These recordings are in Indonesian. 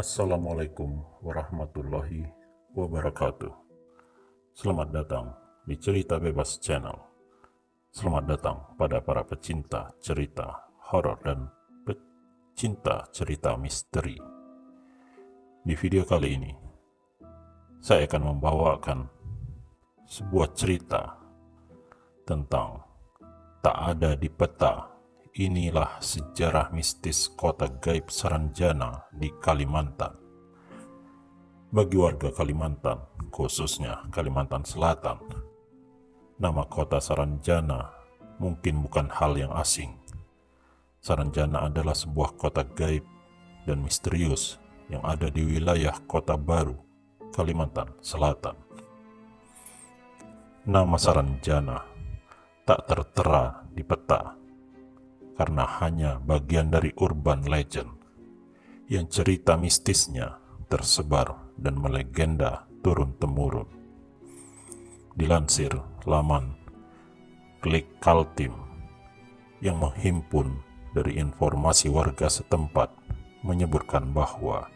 Assalamualaikum warahmatullahi wabarakatuh. Selamat datang di Cerita Bebas Channel. Selamat datang pada para pecinta cerita horor dan pecinta cerita misteri. Di video kali ini, saya akan membawakan sebuah cerita tentang tak ada di peta. Inilah sejarah mistis kota gaib Saranjana di Kalimantan. Bagi warga Kalimantan, khususnya Kalimantan Selatan, nama kota Saranjana mungkin bukan hal yang asing. Saranjana adalah sebuah kota gaib dan misterius yang ada di wilayah Kota Baru, Kalimantan Selatan. Nama Saranjana tak tertera di peta karena hanya bagian dari urban legend yang cerita mistisnya tersebar dan melegenda turun-temurun. Dilansir laman Klik Kaltim yang menghimpun dari informasi warga setempat menyebutkan bahwa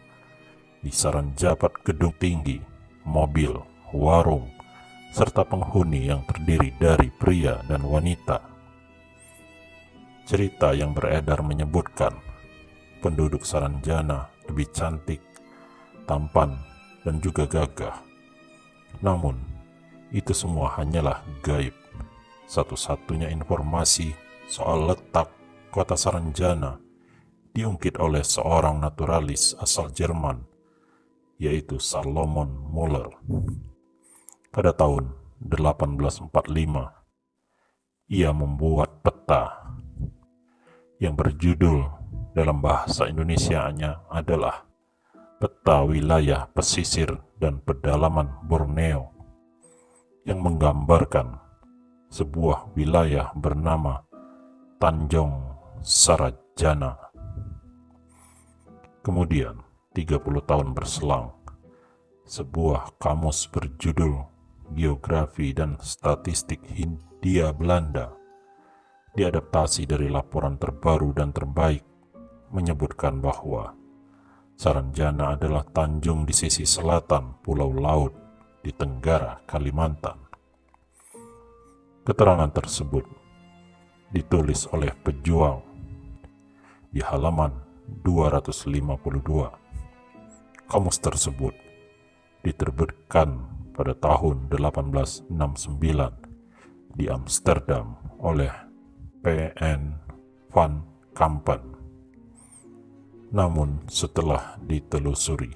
di saranjabat gedung tinggi, mobil, warung, serta penghuni yang terdiri dari pria dan wanita. Cerita yang beredar menyebutkan penduduk Saranjana lebih cantik, tampan, dan juga gagah. Namun, itu semua hanyalah gaib. Satu-satunya informasi soal letak kota Saranjana diungkit oleh seorang naturalis asal Jerman, yaitu Salomon Muller. Pada tahun 1845, ia membuat peta yang berjudul dalam bahasa Indonesianya adalah Peta Wilayah Pesisir dan Pedalaman Borneo, yang menggambarkan sebuah wilayah bernama Tanjung Sarajana. Kemudian, 30 tahun berselang, sebuah kamus berjudul Geografi dan Statistik Hindia Belanda diadaptasi dari laporan terbaru dan terbaik menyebutkan bahwa Saranjana adalah tanjung di sisi selatan pulau laut di Tenggara, Kalimantan. Keterangan tersebut ditulis oleh pejuang di halaman 252. Kamus tersebut diterbitkan pada tahun 1869 di Amsterdam oleh P.N. van Kampen. Namun setelah ditelusuri,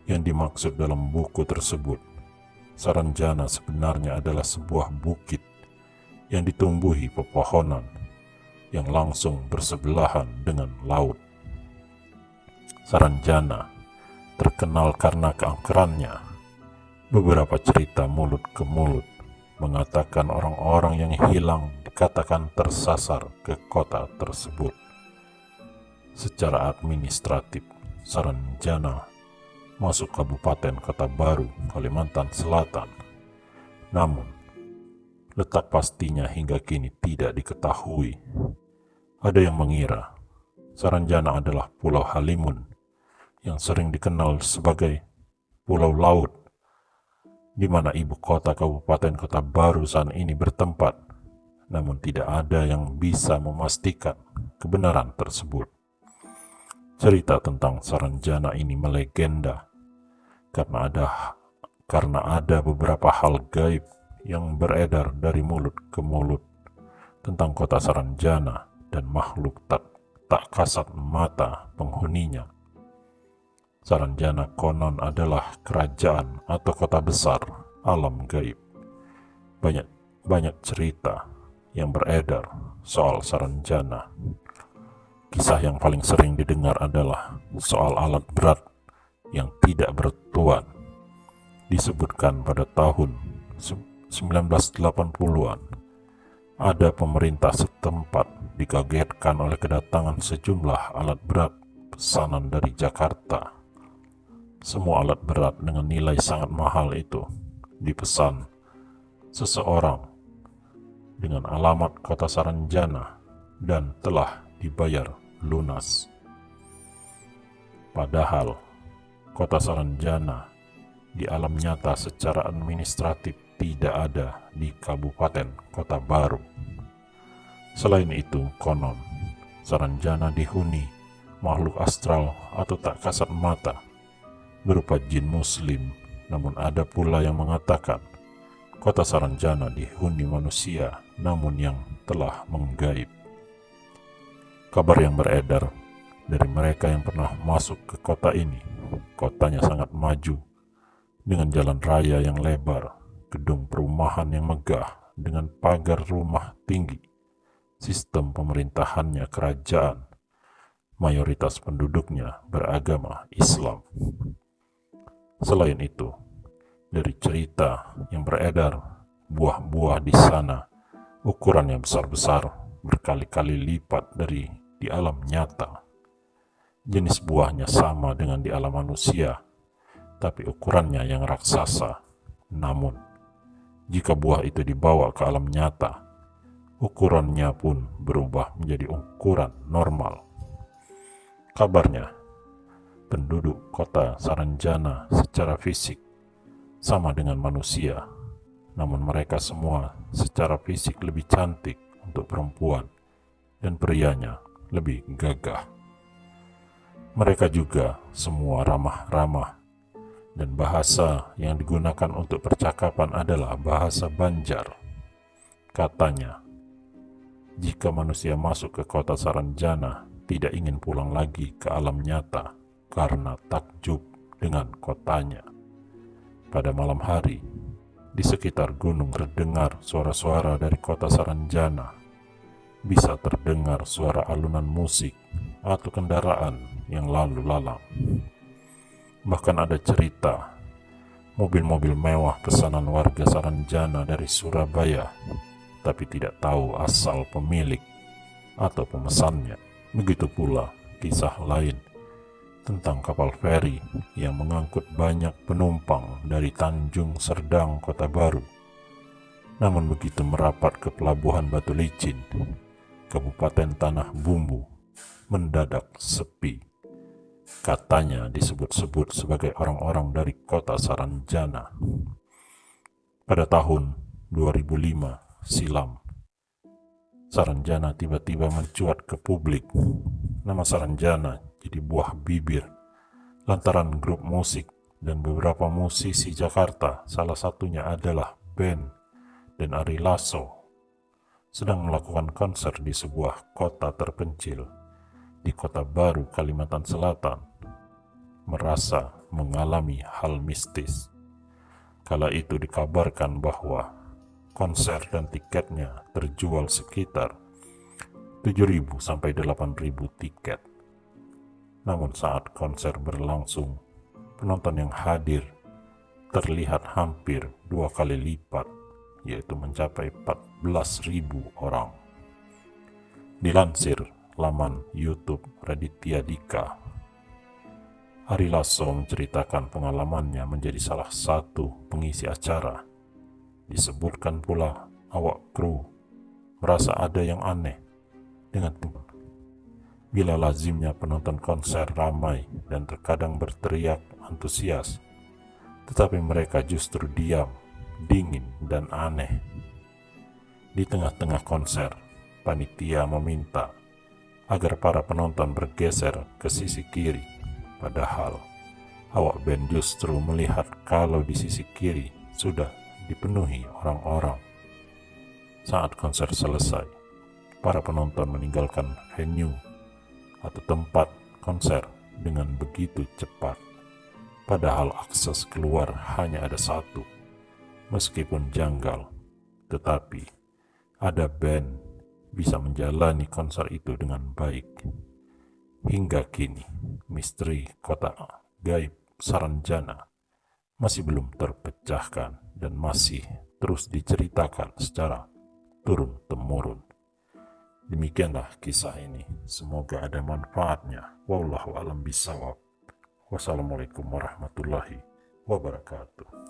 yang dimaksud dalam buku tersebut, Saranjana sebenarnya adalah sebuah bukit yang ditumbuhi pepohonan yang langsung bersebelahan dengan laut. Saranjana terkenal karena keangkerannya. Beberapa cerita mulut ke mulut mengatakan orang-orang yang hilang dikatakan tersasar ke kota tersebut. Secara administratif, Saranjana masuk Kabupaten Kota Baru, Kalimantan Selatan. Namun, letak pastinya hingga kini tidak diketahui. Ada yang mengira Saranjana adalah Pulau Halimun yang sering dikenal sebagai Pulau Laut, di mana ibu kota Kabupaten Kota Baru saat ini bertempat, namun tidak ada yang bisa memastikan kebenaran tersebut. Cerita tentang Saranjana ini melegenda karena ada beberapa hal gaib yang beredar dari mulut ke mulut tentang kota Saranjana dan makhluk tak kasat mata penghuninya. Saranjana konon adalah kerajaan atau kota besar alam gaib. Banyak cerita yang beredar soal Saranjana. Kisah yang paling sering didengar adalah soal alat berat yang tidak bertuan. Disebutkan pada tahun 1980-an, ada pemerintah setempat dikagetkan oleh kedatangan sejumlah alat berat pesanan dari Jakarta. Semua alat berat dengan nilai sangat mahal itu dipesan seseorang dengan alamat kota Saranjana dan telah dibayar lunas. Padahal kota Saranjana di alam nyata secara administratif tidak ada di Kabupaten Kota Baru. Selain itu, konon Saranjana dihuni makhluk astral atau tak kasat mata berupa jin muslim. Namun ada pula yang mengatakan kota Saranjana dihuni manusia namun yang telah menggaib. Kabar yang beredar dari mereka yang pernah masuk ke kota ini, kotanya sangat maju dengan jalan raya yang lebar, gedung perumahan yang megah dengan pagar rumah tinggi, sistem pemerintahannya kerajaan, mayoritas penduduknya beragama Islam. Selain itu, dari cerita yang beredar, buah-buah di sana ukurannya besar-besar, berkali-kali lipat dari di alam nyata. Jenis buahnya sama dengan di alam manusia, tapi ukurannya yang raksasa. Namun, jika buah itu dibawa ke alam nyata, ukurannya pun berubah menjadi ukuran normal. Kabarnya, penduduk kota Saranjana secara fisik sama dengan manusia, namun mereka semua secara fisik lebih cantik untuk perempuan dan prianya lebih gagah. Mereka juga semua ramah-ramah dan bahasa yang digunakan untuk percakapan adalah bahasa Banjar. Katanya, jika manusia masuk ke kota Saranjana tidak ingin pulang lagi ke alam nyata karena takjub dengan kotanya. Pada malam hari, di sekitar gunung terdengar suara-suara dari kota Saranjana. Bisa terdengar suara alunan musik atau kendaraan yang lalu lalang. Bahkan ada cerita mobil-mobil mewah pesanan warga Saranjana dari Surabaya, tapi tidak tahu asal pemilik atau pemesannya. Begitu pula kisah lain tentang kapal feri yang mengangkut banyak penumpang dari Tanjung Serdang, Kota Baru. Namun begitu merapat ke pelabuhan Batu Licin, Kabupaten Tanah Bumbu, mendadak sepi. Katanya disebut-sebut sebagai orang-orang dari kota Saranjana. Pada tahun 2005 silam, Saranjana tiba-tiba mencuat ke publik. Nama Saranjana jadi buah bibir lantaran grup musik dan beberapa musisi Jakarta, salah satunya adalah Ben dan Ari Lasso, sedang melakukan konser di sebuah kota terpencil di Kota Baru, Kalimantan Selatan, merasa mengalami hal mistis. Kala itu dikabarkan bahwa konser dan tiketnya terjual sekitar 7.000 sampai 8.000 tiket. Namun saat konser berlangsung, penonton yang hadir terlihat hampir 2 kali lipat, yaitu mencapai 14.000 orang. Dilansir laman YouTube Raditya Dika, Ari Lasso menceritakan pengalamannya menjadi salah satu pengisi acara. Disebutkan pula awak kru merasa ada yang aneh dengan bila lazimnya penonton konser ramai dan terkadang berteriak antusias, tetapi mereka justru diam, dingin, dan aneh. Di tengah-tengah konser, panitia meminta agar para penonton bergeser ke sisi kiri, padahal awak band justru melihat kalau di sisi kiri sudah dipenuhi orang-orang. Saat konser selesai, para penonton meninggalkan venue atau tempat konser dengan begitu cepat, padahal akses keluar hanya ada satu. Meskipun janggal, tetapi ada band bisa menjalani konser itu dengan baik. Hingga kini, misteri kota gaib Saranjana masih belum terpecahkan dan masih terus diceritakan secara turun-temurun. Demikianlah kisah ini. Semoga ada manfaatnya. Wallahu a'lam bishawab. Wassalamualaikum warahmatullahi wabarakatuh.